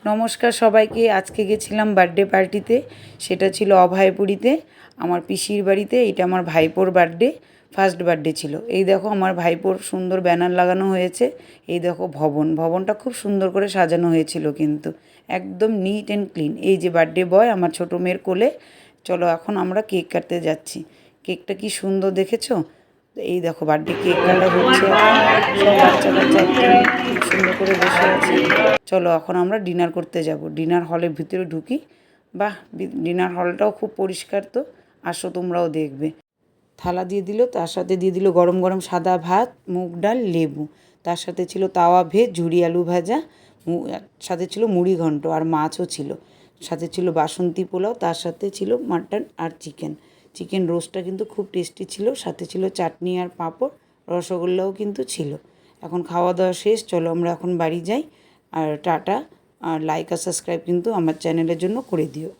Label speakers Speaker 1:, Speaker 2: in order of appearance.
Speaker 1: নমস্কার সবাইকে। আজকে গেছিলাম বার্থডে পার্টিতে, সেটা ছিল অভয়পুরীতে আমার পিসির বাড়িতে। এটা আমার ভাইপোর বার্থডে, ফার্স্ট বার্থডে ছিল। এই দেখো আমার ভাইপোর সুন্দর ব্যানার লাগানো হয়েছে। এই দেখো ভবনটা খুব সুন্দর করে সাজানো হয়েছিল, কিন্তু একদম নিট অ্যান্ড ক্লিন। এই যে বার্থডে বয় আমার ছোটো মেয়ের কোলে। চলো এখন আমরা কেক কাটতে যাচ্ছি। কেকটা কি সুন্দর দেখেছো? এই দেখো বার্থডে কেক কাটা হচ্ছে, সব বাচ্চা কাচ্চা একদম খুব সুন্দর করে বসে আছে। চলো এখন আমরা ডিনার করতে যাব। ডিনার হলের ভিতরে ঢুকি। বাহ, ডিনার হলটাও খুব পরিষ্কার। তো আসো, তোমরাও দেখবে। থালা দিয়ে দিল, তার সাথে দিয়ে দিল গরম গরম সাদা ভাত, মুগ ডাল, লেবু। তার সাথে ছিল তাওয়া ভেজ, ঝুরি আলু ভাজা, সাথে ছিল মুড়ি ঘন্ট আর মাছও ছিল। সাথে ছিল বাসন্তী পোলাও, তার সাথে ছিল মাটন আর চিকেন। চিকেন রোস্টটা কিন্তু খুব টেস্টি ছিল। সাথে ছিল চাটনি আর পাঁপড়, রসগোল্লাও কিন্তু ছিল। এখন খাওয়া দাওয়া শেষ, চলো আমরা এখন বাড়ি যাই। আর টাটা। আর লাইক আর সাবস্ক্রাইব কিন্তু আমার চ্যানেলের জন্য করে দিও।